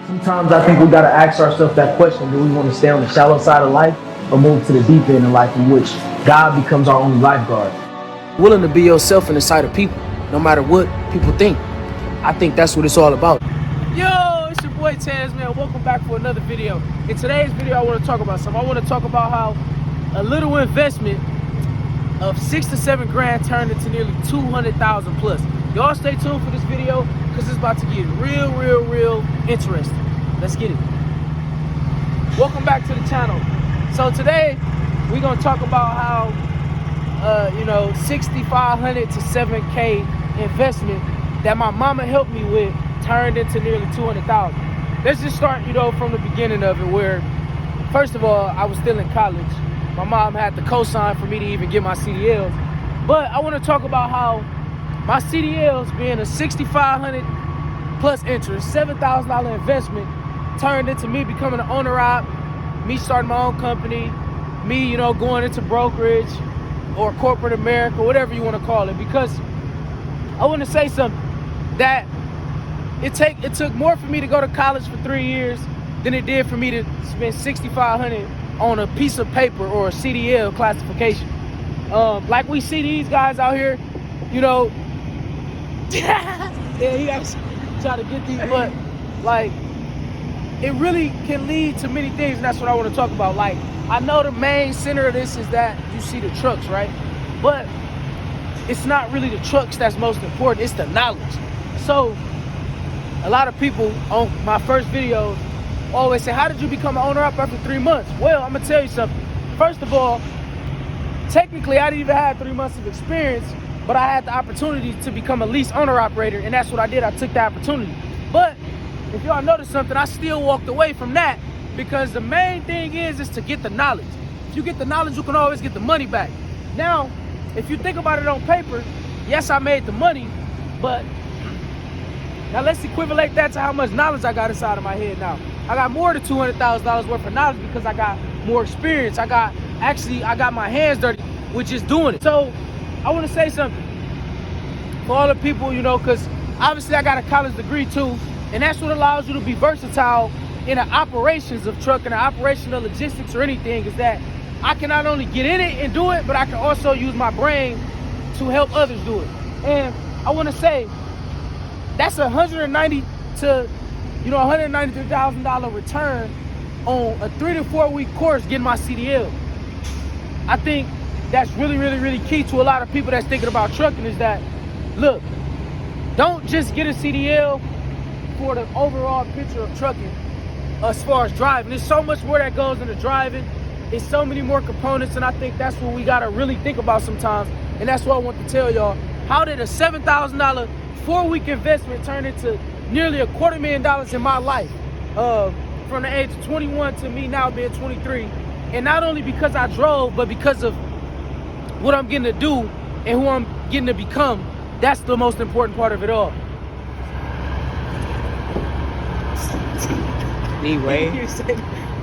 Sometimes I think we gotta ask ourselves that question: do we want to stay on the shallow side of life, or move to the deep end of life, in which God becomes our only lifeguard? Willing to be yourself in the sight of people, no matter what people think. I think that's what it's all about. Yo, it's your boy Taz, man. Welcome back for another video. In today's video, I want to talk about something. I want to talk about how a little investment of 6 to 7 grand turned into nearly 200,000 plus. Y'all stay tuned for this video because it's about to get real interesting. Let's get it. Welcome back to the channel. So today we're gonna talk about how 6,500 to 7K investment that my mama helped me with turned into nearly 200,000. Let's just start, from the beginning of it, where first of all, I was still in college. My mom had the cosign for me to even get my CDLs. But I want to talk about how my CDLs, being a 6,500 plus interest, $7,000 investment, turned into me becoming an owner op, me starting my own company, me, going into brokerage or corporate America, whatever you want to call it. Because I want to say something, that it took more for me to go to college for 3 years than it did for me to spend 6,500 on a piece of paper or a CDL classification. Like we see these guys out here, yeah, he actually try to get these, but like it really can lead to many things, and that's what I want to talk about. Like, I know the main center of this is that you see the trucks, right? But it's not really the trucks that's most important, it's the knowledge. So a lot of people on my first video always say, how did you become an owner up after 3 months? Well, I'm gonna tell you something. First of all, technically I didn't even have 3 months of experience, but I had the opportunity to become a lease owner operator, and that's what I did. I took the opportunity. But if y'all notice something, I still walked away from that, because the main thing is to get the knowledge. If you get the knowledge, you can always get the money back. Now, if you think about it on paper, yes, I made the money, but now let's equivalent that to how much knowledge I got inside of my head now. I got more than $200,000 worth of knowledge because I got more experience. I got my hands dirty with just doing it. So I want to say something for all the people, because obviously I got a college degree too, and that's what allows you to be versatile in the operations of trucking, the operational logistics or anything, is that I can not only get in it and do it, but I can also use my brain to help others do it. And I want to say that's $193,000 return on a 3 to 4 week course getting my CDL. I think that's really key to a lot of people that's thinking about trucking, is that, look, don't just get a CDL for the overall picture of trucking as far as driving. There's so much more that goes into driving. There's so many more components, and I think that's what we gotta really think about sometimes. And that's what I want to tell y'all. How did a $7,000 4-week investment turn into nearly $250,000 in my life? From the age of 21 to me now being 23. And not only because I drove, but because of what I'm getting to do and who I'm getting to become. That's the most important part of it all. Anyway,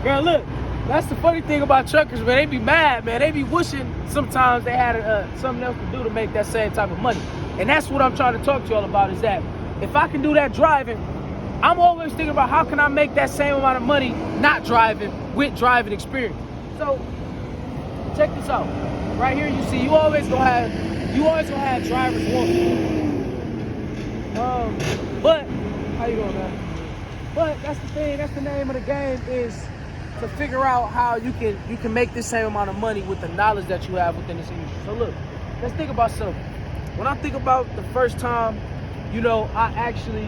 girl, look, that's the funny thing about truckers, man. They be mad, man. They be wishing sometimes they had something else to do to make that same type of money. And that's what I'm trying to talk to y'all about, is that if I can do that driving, I'm always thinking about how can I make that same amount of money not driving with driving experience. So check this out. Right here you see, you always gonna have drivers wanting. But how you doing, man? But that's the thing, that's the name of the game, is to figure out how you can make the same amount of money with the knowledge that you have within this industry. So look, let's think about something. When I think about the first time, I actually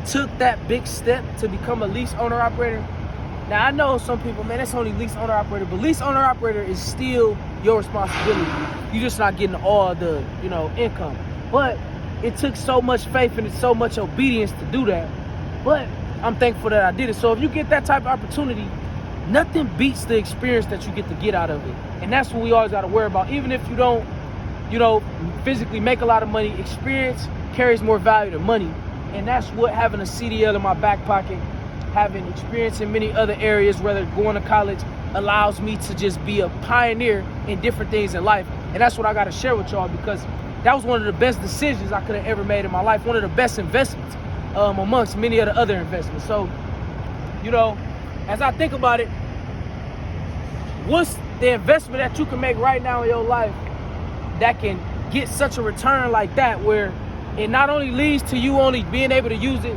took that big step to become a lease owner operator. Now I know some people, man, that's only lease owner operator, but lease owner operator is still your responsibility. You're just not getting all the, income. But it took so much faith and so much obedience to do that. But I'm thankful that I did it. So if you get that type of opportunity, nothing beats the experience that you get to get out of it. And that's what we always got to worry about. Even if you don't, physically make a lot of money, experience carries more value than money. And that's what having a CDL in my back pocket, having experience in many other areas, whether going to college, allows me to just be a pioneer in different things in life. And that's what I got to share with y'all, because that was one of the best decisions I could have ever made in my life, one of the best investments. amongst many of the other investments. So, you know, as I think about it, what's the investment that you can make right now in your life that can get such a return like that, where it not only leads to you only being able to use it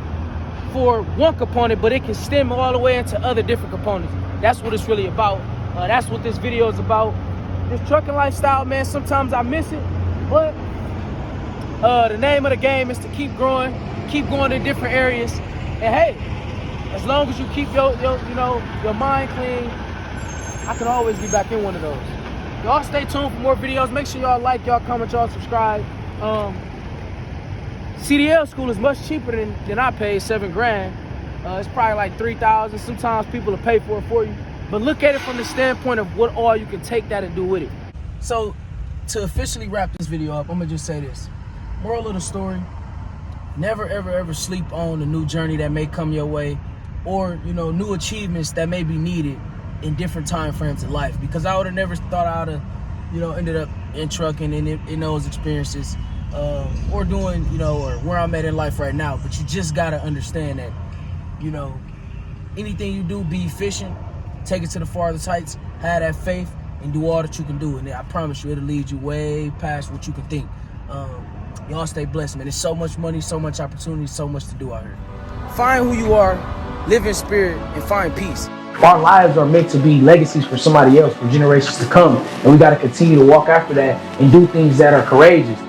for one component, but it can stem all the way into other different components. That's what it's really about. That's what this video is about. This trucking lifestyle, man, sometimes I miss it, but the name of the game is to keep growing, keep going in different areas. And hey, as long as you keep your mind clean, I can always be back in one of those. Y'all stay tuned for more videos. Make sure y'all like, y'all comment, y'all subscribe. CDL school is much cheaper than I paid, $7,000. It's probably like $3,000. Sometimes people will pay for it for you. But look at it from the standpoint of what all you can take that and do with it. So to officially wrap this video up, I'm gonna just say this. Moral of the story, never ever ever sleep on a new journey that may come your way, or new achievements that may be needed in different time frames in life. Because I would have never thought I would have ended up in trucking and in those experiences, or doing or where I'm at in life right now. But you just gotta understand that anything you do, be efficient, take it to the farthest heights, have that faith, and do all that you can do. And I promise you, it'll lead you way past what you can think. Y'all stay blessed, man. There's so much money, so much opportunity, so much to do out here. Find who you are, live in spirit, and find peace. Our lives are meant to be legacies for somebody else, for generations to come. And we got to continue to walk after that and do things that are courageous.